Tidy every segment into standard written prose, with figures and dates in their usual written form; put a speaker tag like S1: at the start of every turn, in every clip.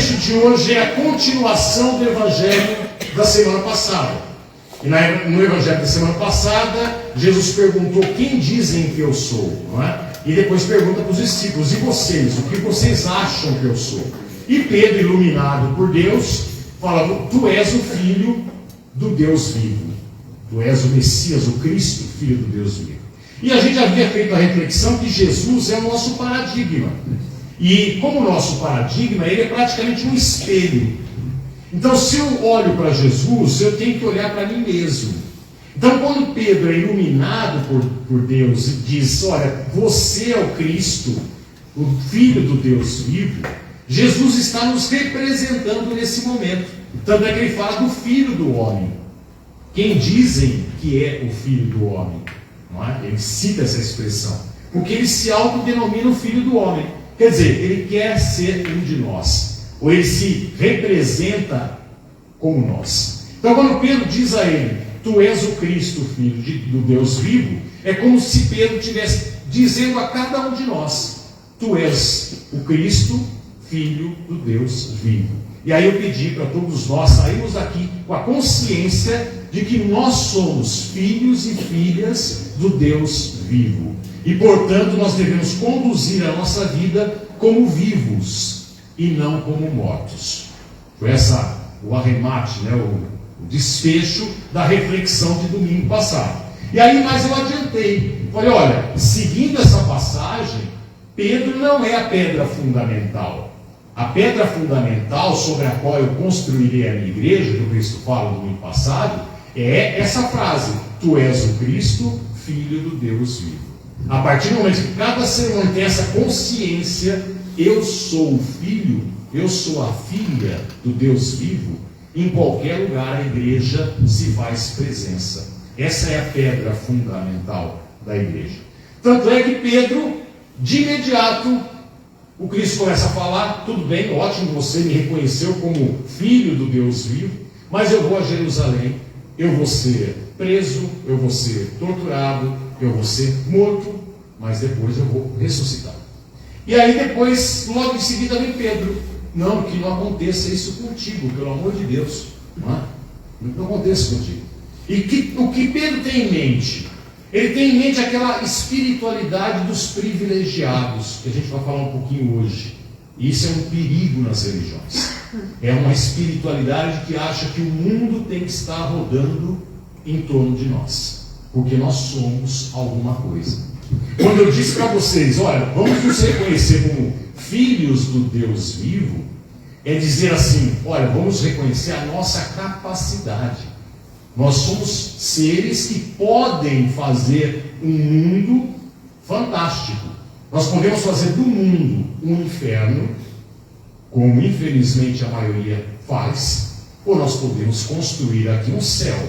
S1: trecho de hoje é a continuação do Evangelho da semana passada. E no Evangelho da semana passada, Jesus perguntou: quem dizem que eu sou? Não é? E depois pergunta para os discípulos: e vocês? O que vocês acham que eu sou? E Pedro, iluminado por Deus, fala: tu és o Filho do Deus vivo. Tu és o Messias, o Cristo, Filho do Deus vivo. E a gente havia feito a reflexão que Jesus é o nosso paradigma. E como nosso paradigma, ele é praticamente um espelho. Então, se eu olho para Jesus, eu tenho que olhar para mim mesmo. Então, quando Pedro é iluminado por Deus e diz: olha, você é o Cristo, o Filho do Deus vivo, Jesus está nos representando nesse momento. Tanto é que ele fala do Filho do Homem. Quem dizem que é o Filho do Homem? Não é? Ele cita essa expressão, porque ele se autodenomina o Filho do Homem. Quer dizer, ele quer ser um de nós, ou ele se representa como nós. Então, quando Pedro diz a ele: tu és o Cristo, Filho do Deus vivo, é como se Pedro estivesse dizendo a cada um de nós: tu és o Cristo, Filho do Deus vivo. E aí eu pedi para todos nós sairmos daqui com a consciência de que nós somos filhos e filhas do Deus vivo. E, portanto, nós devemos conduzir a nossa vida como vivos e não como mortos. Foi o arremate, o desfecho da reflexão de domingo passado. E aí, mas eu adiantei. Falei: olha, seguindo essa passagem, Pedro não é a pedra fundamental. A pedra fundamental sobre a qual eu construirei a minha igreja, que o Cristo fala no domingo passado, é essa frase: tu és o Cristo, Filho do Deus vivo. A partir do momento que cada ser humano tem essa consciência: eu sou o filho, eu sou a filha do Deus vivo, em qualquer lugar a igreja se faz presença. Essa é a pedra fundamental da igreja. Tanto é que Pedro, de imediato, o Cristo começa a falar: tudo bem, ótimo, você me reconheceu como filho do Deus vivo, mas eu vou a Jerusalém, eu vou ser preso, eu vou ser torturado, eu vou ser morto, mas depois eu vou ressuscitar. E aí depois, logo em seguida, vem Pedro: não, que não aconteça isso contigo, pelo amor de Deus. Não aconteça contigo. E o que Pedro tem em mente? Ele tem em mente aquela espiritualidade dos privilegiados, que a gente vai falar um pouquinho hoje. E isso é um perigo nas religiões. É uma espiritualidade que acha que o mundo tem que estar rodando em torno de nós, porque nós somos alguma coisa. Quando eu disse para vocês: olha, vamos nos reconhecer como filhos do Deus vivo, é dizer assim: olha, vamos reconhecer a nossa capacidade. Nós somos seres que podem fazer um mundo fantástico. Nós podemos fazer do mundo um inferno, como infelizmente a maioria faz, ou nós podemos construir aqui um céu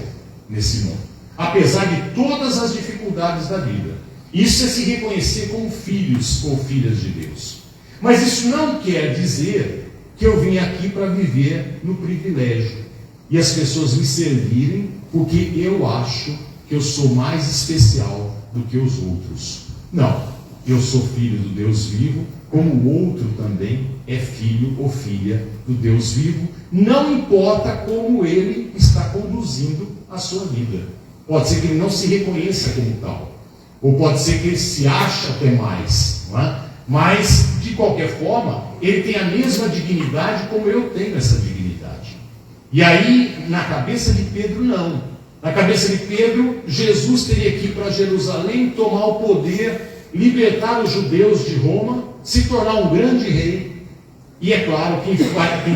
S1: nesse mundo, apesar de todas as dificuldades da vida. Isso é se reconhecer como filhos ou filhas de Deus. Mas isso não quer dizer que eu vim aqui para viver no privilégio e as pessoas me servirem porque eu acho que eu sou mais especial do que os outros. Não, eu sou filho do Deus vivo, como o outro também é filho ou filha do Deus vivo, não importa como ele está conduzindo a sua vida. Pode ser que ele não se reconheça como tal, ou pode ser que ele se ache até mais, não é? Mas, de qualquer forma, ele tem a mesma dignidade como eu tenho essa dignidade. E aí, na cabeça de Pedro, não. Na cabeça de Pedro, Jesus teria que ir para Jerusalém, tomar o poder, libertar os judeus de Roma, se tornar um grande rei. E é claro, quem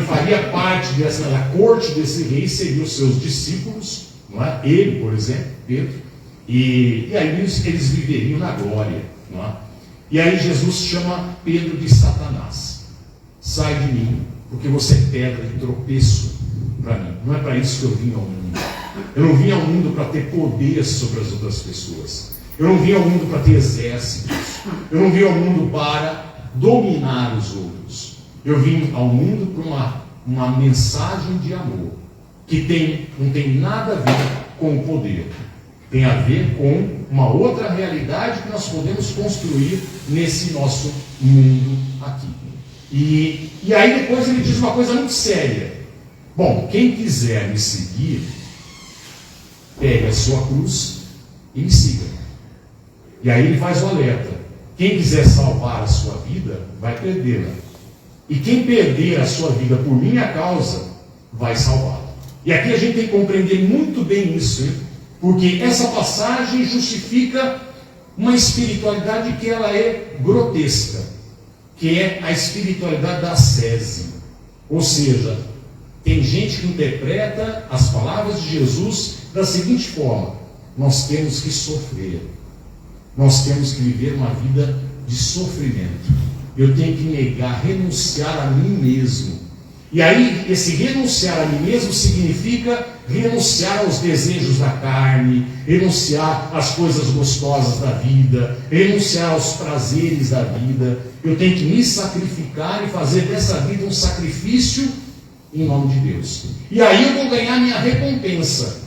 S1: faria parte da corte desse rei seriam os seus discípulos, não é? Ele, por exemplo, Pedro. E aí eles viveriam na glória, não é? E aí Jesus chama Pedro de Satanás. Sai de mim, porque você é pedra de tropeço para mim. Não é para isso que eu vim ao mundo. Eu não vim ao mundo para ter poder sobre as outras pessoas. Eu não vim ao mundo para ter exércitos. Eu não vim ao mundo para dominar os outros. Eu vim ao mundo para uma mensagem de amor, que não tem nada a ver com o poder. Tem a ver com uma outra realidade que nós podemos construir nesse nosso mundo aqui. E aí depois ele diz uma coisa muito séria. Bom, quem quiser me seguir, pegue a sua cruz e me siga. E aí ele faz o alerta. Quem quiser salvar a sua vida, vai perdê-la. E quem perder a sua vida por minha causa, vai salvá-la. E aqui a gente tem que compreender muito bem isso, hein? Porque essa passagem justifica uma espiritualidade que ela é grotesca, que é a espiritualidade da ascese. Ou seja, tem gente que interpreta as palavras de Jesus da seguinte forma: nós temos que sofrer, nós temos que viver uma vida de sofrimento, eu tenho que negar, renunciar a mim mesmo. E aí, esse renunciar a mim mesmo significa renunciar aos desejos da carne, renunciar às coisas gostosas da vida, renunciar aos prazeres da vida. Eu tenho que me sacrificar e fazer dessa vida um sacrifício em nome de Deus. E aí eu vou ganhar minha recompensa.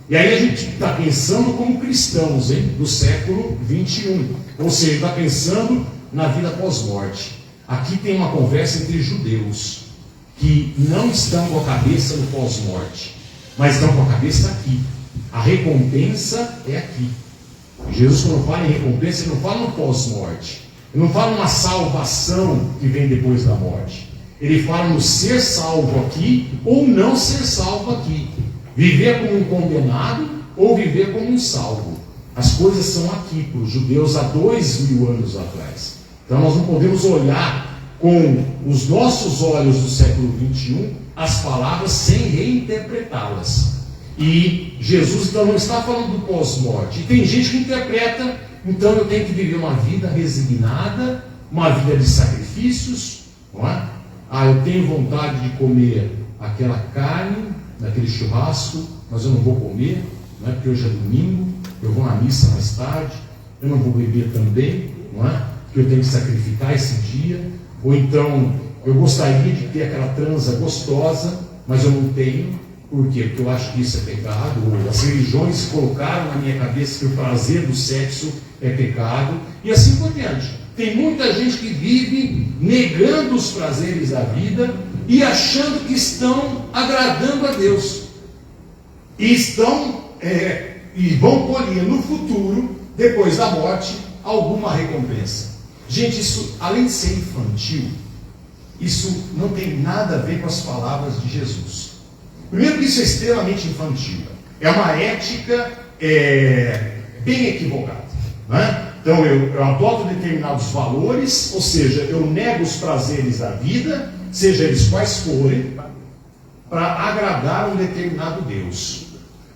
S1: E aí a gente está pensando como cristãos, hein, do século 21. Ou seja, está pensando na vida pós-morte. Aqui tem uma conversa entre judeus que não estão com a cabeça no pós-morte, mas estão com a cabeça aqui. A recompensa é aqui. Jesus, quando fala em recompensa, ele não fala no pós-morte, ele não fala numa salvação que vem depois da morte. Ele fala no ser salvo aqui ou não ser salvo aqui. Viver como um condenado ou viver como um salvo. As coisas são aqui para os judeus há 2000 anos atrás. Então nós não podemos olhar com os nossos olhos do século 21 as palavras sem reinterpretá-las. E Jesus então não está falando do pós-morte. E tem gente que interpreta: então eu tenho que viver uma vida resignada, uma vida de sacrifícios, não é? Eu tenho vontade de comer aquela carne, naquele churrasco, mas eu não vou comer, não é? Porque hoje é domingo, eu vou na missa mais tarde, eu não vou beber também, não é? Porque eu tenho que sacrificar esse dia. Ou então, eu gostaria de ter aquela transa gostosa, mas eu não tenho. Por quê? Porque eu acho que isso é pecado. Ou as religiões colocaram na minha cabeça que o prazer do sexo é pecado. E assim por diante. Tem muita gente que vive negando os prazeres da vida e achando que estão agradando a Deus. E vão colher no futuro, depois da morte, alguma recompensa. Gente, isso, além de ser infantil, isso não tem nada a ver com as palavras de Jesus. Primeiro que isso é extremamente infantil. É uma ética bem equivocada. Não é? Então eu adoto determinados valores, ou seja, eu nego os prazeres da vida, seja eles quais forem, para agradar um determinado Deus.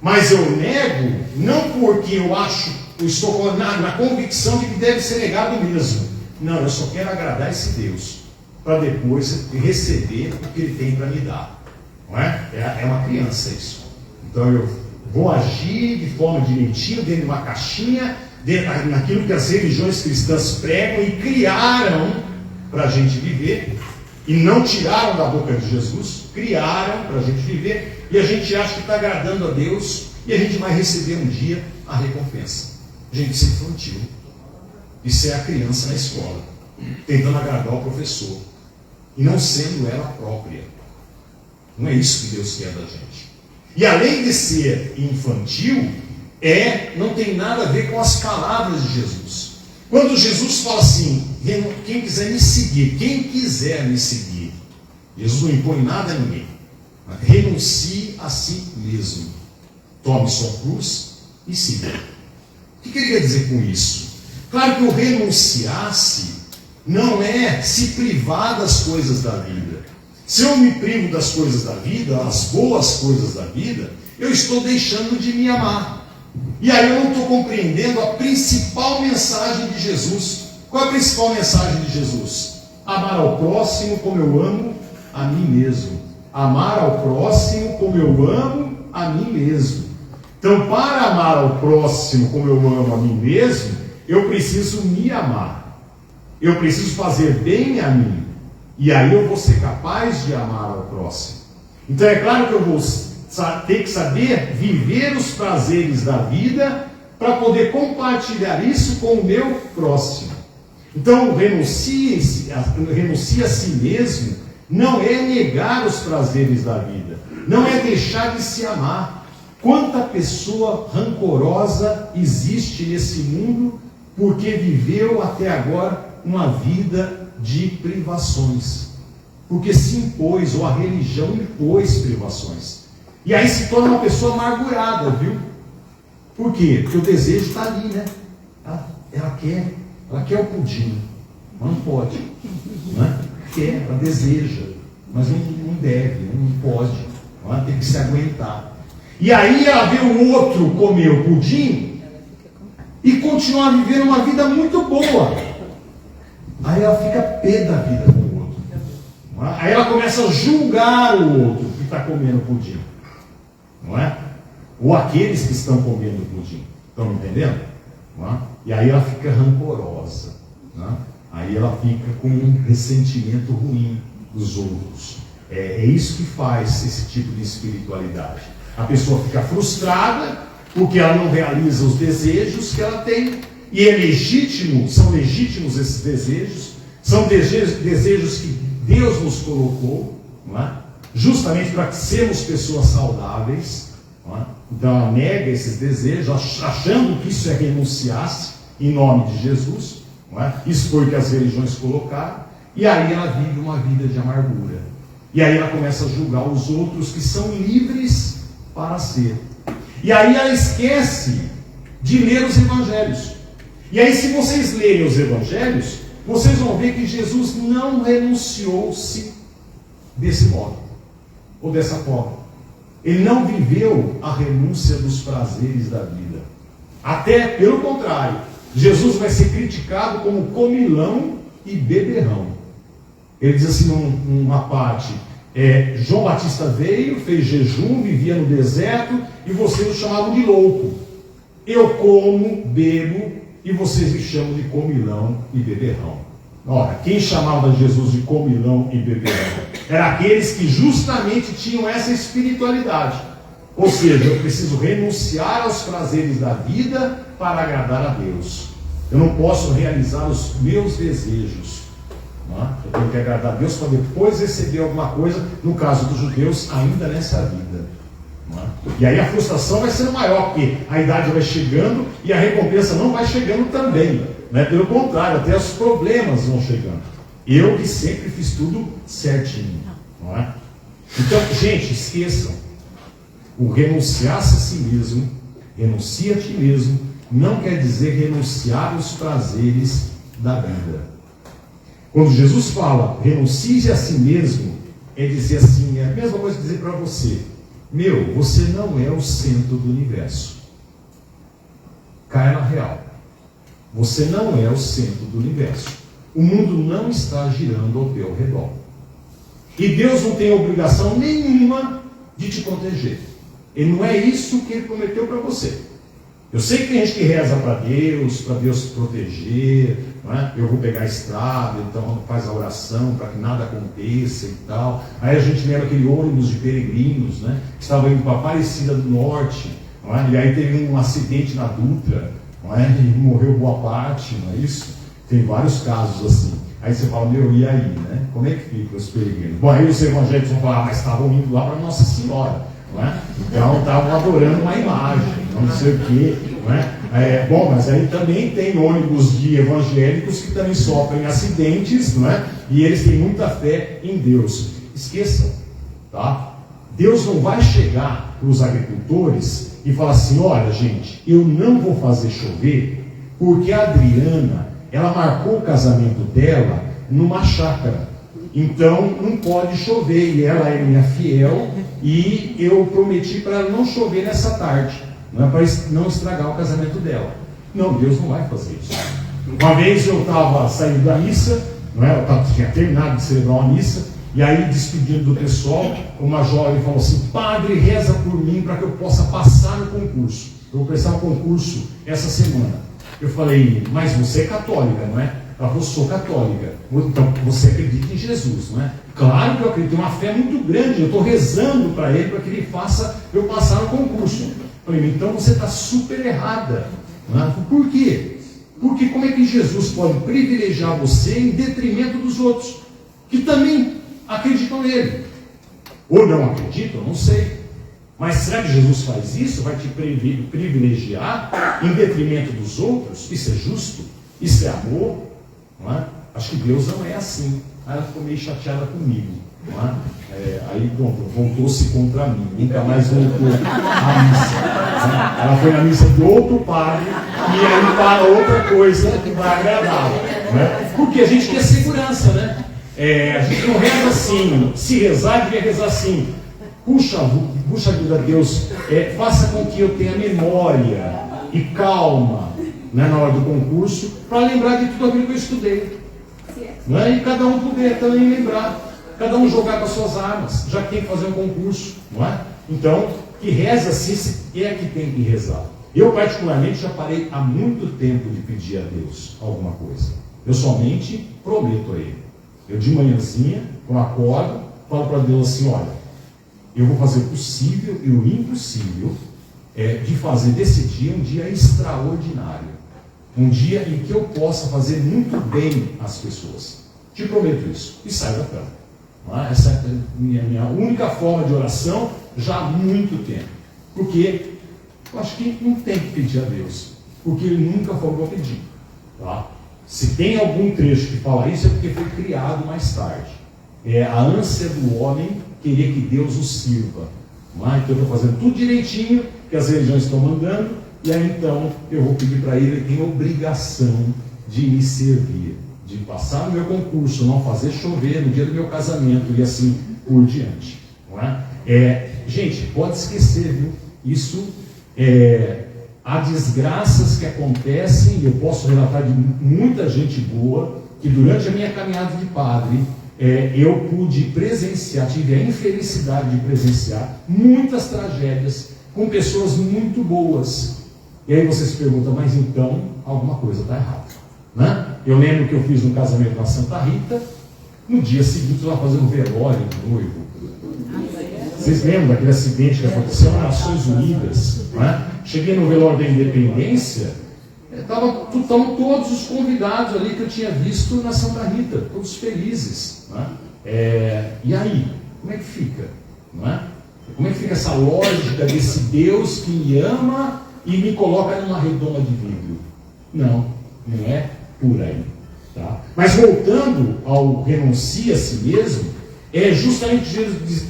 S1: Mas eu nego não porque eu estou na convicção de que deve ser negado mesmo. Não, eu só quero agradar esse Deus, para depois receber o que Ele tem para me dar. Não é? É uma criança isso. Então eu vou agir de forma direitinho, dentro de uma caixinha, naquilo que as religiões cristãs pregam e criaram para a gente viver, e não tiraram da boca de Jesus, criaram para a gente viver, e a gente acha que está agradando a Deus, e a gente vai receber um dia a recompensa. Gente, isso é infantil. Isso é a criança na escola, tentando agradar o professor, e não sendo ela própria. Não é isso que Deus quer da gente. E além de ser infantil, não tem nada a ver com as palavras de Jesus. Quando Jesus fala assim: quem quiser me seguir, Jesus não impõe nada a ninguém. Renuncie a si mesmo, tome sua cruz e siga. O que ele quer dizer com isso? Claro que o renunciar-se não é se privar das coisas da vida. Se eu me privo das coisas da vida, as boas coisas da vida, eu estou deixando de me amar. E aí eu não estou compreendendo a principal mensagem de Jesus. Qual é a principal mensagem de Jesus? Amar ao próximo como eu amo a mim mesmo. Amar ao próximo como eu amo a mim mesmo. Então, para amar ao próximo como eu amo a mim mesmo, eu preciso me amar. Eu preciso fazer bem a mim. E aí eu vou ser capaz de amar ao próximo. Então é claro que eu vou ter que saber viver os prazeres da vida para poder compartilhar isso com o meu próximo. Então, renuncia a si mesmo não é negar os prazeres da vida, não é deixar de se amar. Quanta pessoa rancorosa existe nesse mundo porque viveu até agora uma vida de privações, porque se impôs, ou a religião impôs privações, e aí se torna uma pessoa amargurada, viu? Por quê? Porque o desejo está ali, né? Ela quer o pudim, mas não pode, né? Quer, ela deseja, mas não deve, não pode, ela tem que se aguentar. E aí ela vê o outro comer o pudim e continuar vivendo uma vida muito boa. Aí ela fica pé da vida com o outro. Aí ela começa a julgar o outro que está comendo pudim, não é? Ou aqueles que estão comendo pudim. Estão entendendo? Não é? E aí ela fica rancorosa, não é? Aí ela fica com um ressentimento ruim dos outros. É isso que faz esse tipo de espiritualidade. A pessoa fica frustrada porque ela não realiza os desejos que ela tem. E é legítimo, são legítimos esses desejos. São desejos que Deus nos colocou, não é? Justamente para que sermos pessoas saudáveis. Não é? Então ela nega esses desejos, achando que isso é renunciar-se em nome de Jesus. Não é? Isso foi o que as religiões colocaram. E aí ela vive uma vida de amargura. E aí ela começa a julgar os outros que são livres para ser. E aí ela esquece de ler os evangelhos. E aí, se vocês lerem os evangelhos, vocês vão ver que Jesus não renunciou-se desse modo, ou dessa forma. Ele não viveu a renúncia dos prazeres da vida. Até pelo contrário, Jesus vai ser criticado como comilão e beberrão. Ele diz assim numa parte: João Batista veio, fez jejum, vivia no deserto, e vocês o chamavam de louco. Eu como, bebo, e vocês me chamam de comilão e beberrão. Ora, quem chamava Jesus de comilão e beberrão? Eram aqueles que justamente tinham essa espiritualidade. Ou seja, eu preciso renunciar aos prazeres da vida para agradar a Deus. Eu não posso realizar os meus desejos. Eu tenho que agradar a Deus para depois receber alguma coisa, no caso dos judeus, ainda nessa vida. E aí a frustração vai sendo maior, porque a idade vai chegando e a recompensa não vai chegando também. Pelo contrário, até os problemas vão chegando. Eu que sempre fiz tudo certinho. Não é? Então, gente, esqueçam. O renunciar-se a si mesmo, renuncia a ti mesmo, não quer dizer renunciar aos prazeres da vida. Quando Jesus fala, renuncie a si mesmo, é dizer assim, é a mesma coisa que dizer para você: você não é o centro do universo. Caia na real. Você não é o centro do universo. O mundo não está girando ao teu redor. E Deus não tem obrigação nenhuma de te proteger. E não é isso que Ele prometeu para você. Eu sei que tem gente que reza para Deus proteger, não é? Eu vou pegar a estrada, então faz a oração para que nada aconteça e tal. Aí a gente leva aquele ônibus de peregrinos, né, que estava indo para Aparecida do Norte, não é? E aí teve um acidente na Dutra, não é? E morreu boa parte, não é isso? Tem vários casos assim. Aí você fala, e aí, né? Como é que fica os peregrinos? Bom, aí os evangélicos vão falar, mas estavam indo lá para Nossa Senhora, não é? Então estavam adorando uma imagem, não sei o quê, não é? Bom, mas aí também tem ônibus de evangélicos que também sofrem acidentes, não é? E eles têm muita fé em Deus. Esqueçam, tá? Deus não vai chegar para os agricultores e falar assim: olha, gente, eu não vou fazer chover porque a Adriana, ela marcou o casamento dela numa chácara, então não pode chover, e ela é minha fiel, e eu prometi para ela não chover nessa tarde, não é para não estragar o casamento dela. Não, Deus não vai fazer isso. Uma vez eu estava saindo da missa, não é? Eu tinha terminado de celebrar uma missa, e aí, despedindo do pessoal, uma jovem falou assim: padre, reza por mim para que eu possa passar no concurso. Eu vou prestar um concurso essa semana. Eu falei: mas você é católica, não é? Ela falou: sou católica. Então você acredita em Jesus, não é? Claro que eu acredito, tenho uma fé muito grande, eu estou rezando para ele para que ele faça eu passar no concurso. Eu falei: então você está super errada. Não é? Por quê? Porque como é que Jesus pode privilegiar você em detrimento dos outros, que também acreditam nele? Ou não acreditam, não sei. Mas será que Jesus faz isso? Vai te privilegiar em detrimento dos outros? Isso é justo? Isso é amor? Não é? Acho que Deus não é assim. Aí ela ficou meio chateada comigo. Não é? Aí voltou-se contra mim. Nunca mais voltou à missa. Né? Ela foi na missa de outro padre e aí para outra coisa que vai agradá-la. Né? Porque a gente quer segurança, né? A gente não reza assim. Se rezar, devia rezar assim. Puxa vida, Deus, faça com que eu tenha memória e calma, né, na hora do concurso, para lembrar de tudo aquilo que eu estudei. Né? E cada um puder também lembrar, cada um jogar com as suas armas, já que tem que fazer um concurso. Não é? Então, que reza assim é que tem que rezar. Eu, particularmente, já parei há muito tempo de pedir a Deus alguma coisa. Eu somente prometo a Ele. Eu, de manhãzinha, quando acordo, falo para Deus assim: olha, eu vou fazer o possível e o impossível de fazer desse dia um dia extraordinário. Um dia em que eu possa fazer muito bem às pessoas. Te prometo isso. E saio da cama. Essa é a minha única forma de oração já há muito tempo. Porque eu acho que não tem que pedir a Deus. Porque Ele nunca falou a pedir. Tá? Se tem algum trecho que fala isso, é porque foi criado mais tarde. É a ânsia do homem querer que Deus o sirva. Então eu estou fazendo tudo direitinho, que as religiões estão mandando, e aí então eu vou pedir para ele tem obrigação de me servir, de passar no meu concurso, não fazer chover no dia do meu casamento e assim por diante. Não é? Gente, pode esquecer, viu? Isso há desgraças que acontecem, e eu posso relatar de muita gente boa, que durante a minha caminhada de padre, eu pude presenciar, tive a infelicidade de presenciar muitas tragédias com pessoas muito boas. E aí você se pergunta, mas então alguma coisa está errada. Né? Eu lembro que eu fiz um casamento na Santa Rita, no dia seguinte eu estava fazendo velório do noivo. Vocês lembram daquele acidente que aconteceu nas Nações Unidas? Né? Cheguei no velório da Independência, estavam todos os convidados ali que eu tinha visto na Santa Rita, todos felizes. Né? E aí, como é que fica? Não é? Como é que fica essa lógica desse Deus que me ama e me coloca numa redoma de vidro? Não é por aí. Tá? Mas voltando ao renuncia a si mesmo, é justamente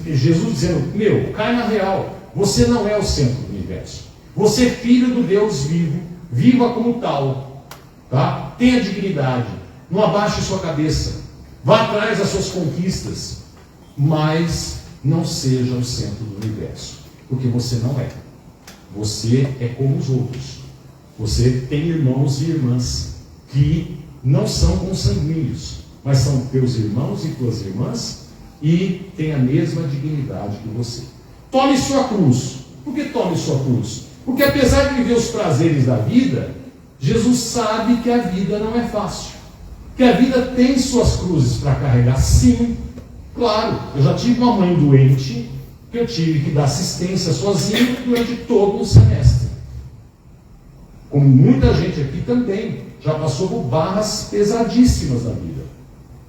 S1: Jesus dizendo, cai na real, você não é o centro do universo. Você é filho do Deus vivo, viva como tal. Tá? Tenha dignidade, não abaixe sua cabeça, vá atrás das suas conquistas, mas não seja o centro do universo, porque você não é. Você é como os outros. Você tem irmãos e irmãs que não são consanguíneos, mas são teus irmãos e tuas irmãs e têm a mesma dignidade que você. Tome sua cruz. Por que tome sua cruz? Porque apesar de viver os prazeres da vida, Jesus sabe que a vida não é fácil. Que a vida tem suas cruzes para carregar, sim. Claro, eu já tive uma mãe doente que eu tive que dar assistência sozinho durante todo um semestre. Como muita gente aqui também já passou por barras pesadíssimas na vida.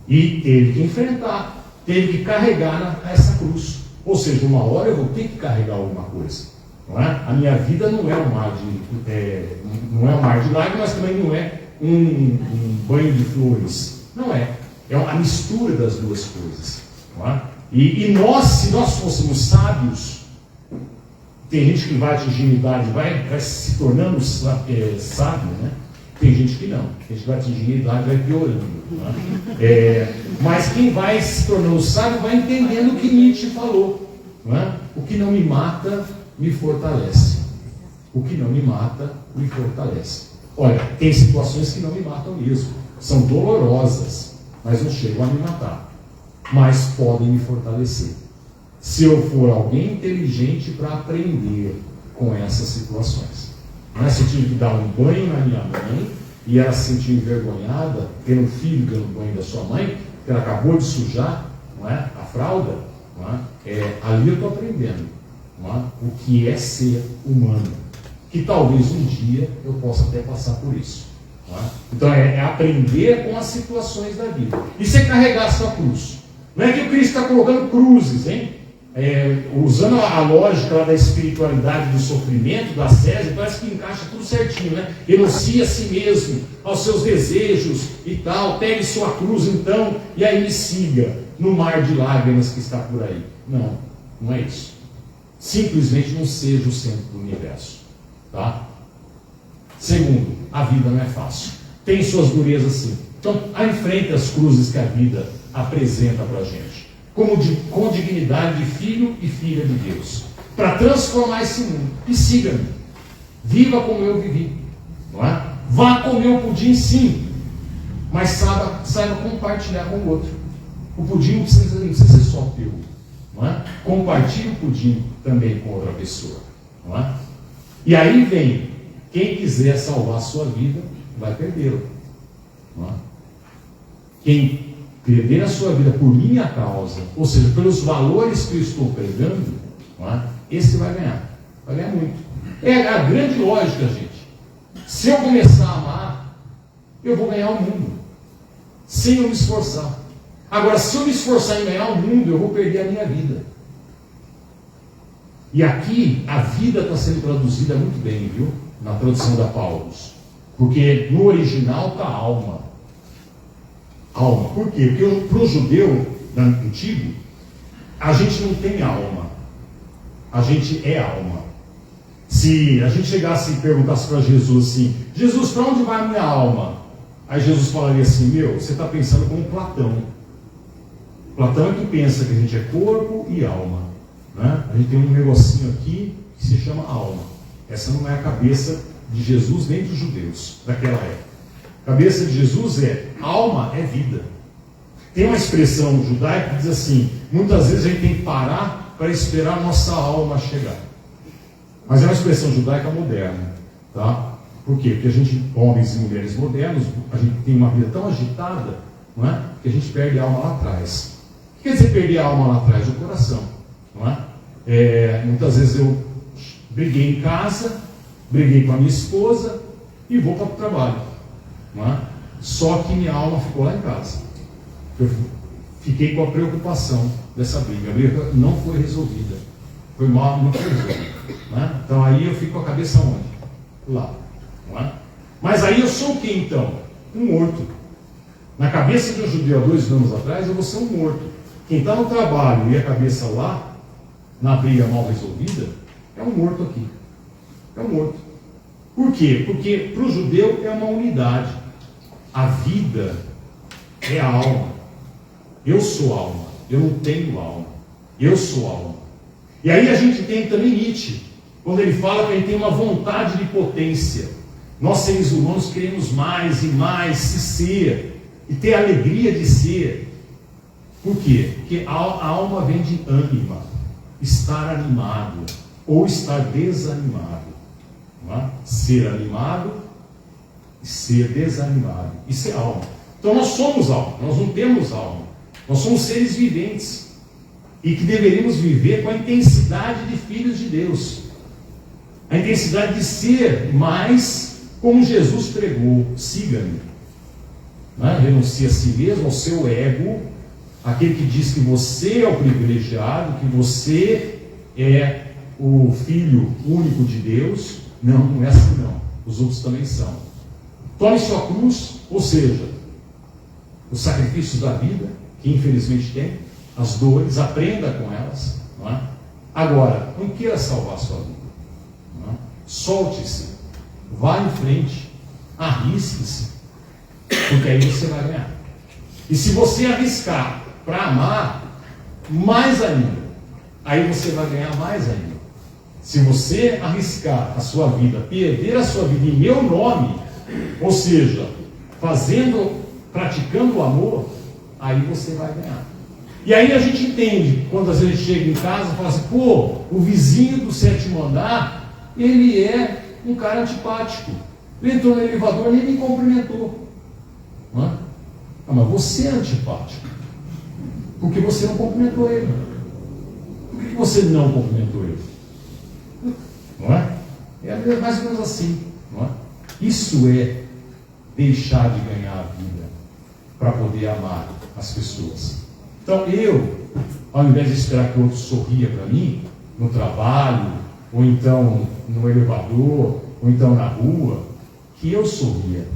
S1: E teve que enfrentar, teve que carregar essa cruz. Ou seja, uma hora eu vou ter que carregar alguma coisa. Não é? A minha vida não é um mar de lágrimas, mas também não é um banho de flores. Não é. É a mistura das duas coisas. Não é? E nós, se nós fôssemos sábios, tem gente que vai atingir idade, vai se tornando sábio, né? Tem gente que não. Tem gente que vai atingir idade, vai piorando. Né? Mas quem vai se tornando sábio vai entendendo o que Nietzsche falou. Não é? O que não me mata, me fortalece. O que não me mata, me fortalece. Olha, tem situações que não me matam mesmo. São dolorosas, mas não chegam a me matar. Mas podem me fortalecer. Se eu for alguém inteligente para aprender com essas situações. Não é? Se eu tive que dar um banho na minha mãe e ela se sentiu envergonhada, tendo um filho dando banho da sua mãe, que ela acabou de sujar, não é? A fralda, não é? Ali eu estou aprendendo, não é? O que é ser humano. Que talvez um dia eu possa até passar por isso. Não é? Então é aprender com as situações da vida. Isso é carregar a sua cruz. Não é que o Cristo está colocando cruzes, hein? Usando a lógica lá da espiritualidade do sofrimento, da ascese, parece que encaixa tudo certinho, né? Renuncie a si mesmo, aos seus desejos e tal, pegue sua cruz então, e aí me siga no mar de lágrimas que está por aí. Não, não é isso. Simplesmente não seja o centro do universo, tá? Segundo, a vida não é fácil. Tem suas durezas sim. Então, enfrente as cruzes que a vida apresenta para a gente. Com dignidade de filho e filha de Deus. Para transformar esse mundo. E siga-me. Viva como eu vivi. Não é? Vá comer o pudim sim. Mas saiba compartilhar com o outro. O pudim não precisa ser só teu. Não é? Compartilhe o pudim também com outra pessoa. Não é? E aí vem, quem quiser salvar a sua vida, vai perdê-la. Não é? Quem perder a sua vida por minha causa, ou seja, pelos valores que eu estou pregando, não é? Esse vai ganhar muito. É a grande lógica, gente. Se eu começar a amar, eu vou ganhar o mundo, sem eu me esforçar. Agora, se eu me esforçar em ganhar o mundo, eu vou perder a minha vida. E aqui, a vida está sendo traduzida muito bem, viu? Na tradução da Paulus. Porque no original está alma. Alma. Por quê? Porque para o judeu antigo, a gente não tem alma. A gente é alma. Se a gente chegasse e perguntasse para Jesus assim: Jesus, para onde vai a minha alma? Aí Jesus falaria assim: você está pensando como Platão. Platão é que pensa que a gente é corpo e alma. Né? A gente tem um negocinho aqui que se chama alma. Essa não é a cabeça de Jesus nem dos judeus daquela época. A cabeça de Jesus alma é vida. Tem uma expressão judaica que diz assim: muitas vezes a gente tem que parar para esperar a nossa alma chegar. Mas é uma expressão judaica moderna, tá? Por quê? Porque a gente, homens e mulheres modernos, a gente tem uma vida tão agitada, não é? Que a gente perde a alma lá atrás. O que quer dizer perder a alma lá atrás? O coração, não é? Muitas vezes eu briguei em casa, briguei com a minha esposa e vou para o trabalho. Não é? Só que minha alma ficou lá em casa. Eu fiquei com a preocupação dessa briga. A briga não foi resolvida. Foi mal, não foi resolvida. Não é? Então aí eu fico com a cabeça onde? Lá. Não é? Mas aí eu sou o que então? Um morto. Na cabeça de um judeu há 2 anos atrás, eu vou ser um morto. Quem está no trabalho e a cabeça lá, na briga mal resolvida, é um morto aqui. É um morto. Por quê? Porque para o judeu é uma unidade. A vida é a alma. Eu sou alma. Eu não tenho alma. Eu sou alma. E aí a gente tem também Nietzsche, quando ele fala que a gente tem uma vontade de potência. Nós seres humanos queremos mais e mais se ser e ter a alegria de ser. Por quê? Porque a alma vem de ânima, estar animado ou estar desanimado. Não é? Ser animado e ser desanimado. Isso é alma. Então nós somos alma, nós não temos alma. Nós somos seres viventes e que deveríamos viver com a intensidade de filhos de Deus. A intensidade de ser mais como Jesus pregou: siga-me. Renuncie a si mesmo, ao seu ego, aquele que diz que você é o privilegiado, que você é o filho único de Deus. Não, não é assim não. Os outros também são. Tome sua cruz, ou seja, os sacrifícios da vida, que infelizmente tem, as dores, aprenda com elas. Não é? Agora, não queira salvar a sua vida. Não é? Solte-se, vá em frente, arrisque-se, porque aí você vai ganhar. E se você arriscar para amar, mais ainda, aí você vai ganhar mais ainda. Se você arriscar a sua vida, perder a sua vida em meu nome, ou seja, praticando o amor, aí você vai ganhar. E aí a gente entende, quando às vezes chega em casa e fala assim: o vizinho do 7º andar, ele é um cara antipático. Ele entrou no elevador e nem me cumprimentou. Não é? Mas você é antipático, porque você não cumprimentou ele. Por que você não cumprimentou ele? Não é? É mais ou menos assim. Não é? Isso é deixar de ganhar a vida para poder amar as pessoas. Então ao invés de esperar que o outro sorria para mim, no trabalho, ou então no elevador, ou então na rua, que eu sorria.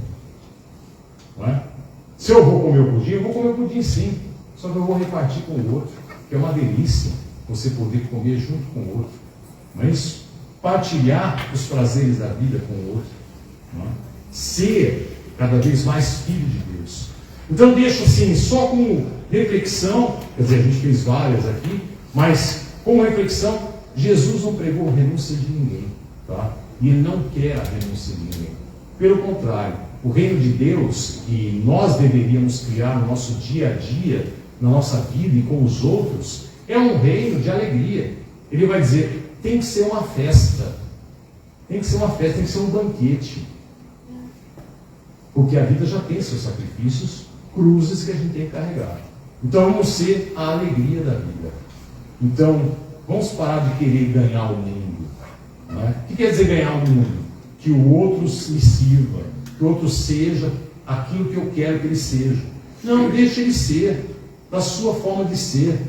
S1: Não é? Se eu vou comer o pudim, eu vou comer o pudim sim, só que eu vou repartir com o outro, que é uma delícia você poder comer junto com o outro. Não é isso? Partilhar os prazeres da vida com o outro. Não é? Ser cada vez mais filho de Deus. Então deixo assim, só como reflexão, quer dizer, a gente fez várias aqui, mas como reflexão, Jesus não pregou renúncia de ninguém, tá? E Ele não quer a renúncia de ninguém. Pelo contrário, o reino de Deus, que nós deveríamos criar no nosso dia a dia, na nossa vida e com os outros, é um reino de alegria. Ele vai dizer, tem que ser uma festa. Tem que ser uma festa, tem que ser um banquete. Porque a vida já tem seus sacrifícios, cruzes que a gente tem que carregar. Então vamos ser a alegria da vida. Então, vamos parar de querer ganhar o mundo. Não é? O que quer dizer ganhar o mundo? Que o outro me sirva, que o outro seja aquilo que eu quero que ele seja. Não, deixa ele ser, da sua forma de ser,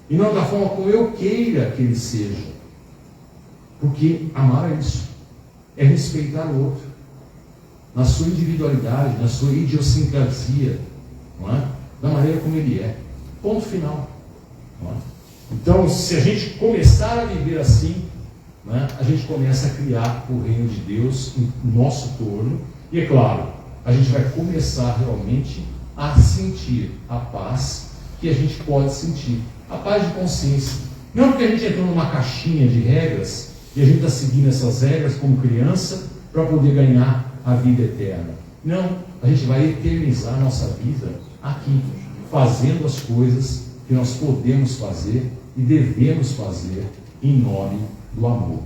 S1: e não da forma como eu queira que ele seja. Porque amar é isso, é respeitar o outro, na sua individualidade, na sua idiosincrasia, não é? Da maneira como ele é. Ponto final. Não é? Então, se a gente começar a viver assim, né, a gente começa a criar o reino de Deus em nosso torno, e é claro, a gente vai começar realmente a sentir a paz que a gente pode sentir, a paz de consciência. Não porque a gente entrou numa caixinha de regras e a gente está seguindo essas regras como criança para poder ganhar a vida eterna. Não, a gente vai eternizar a nossa vida aqui, fazendo as coisas que nós podemos fazer e devemos fazer em nome do amor.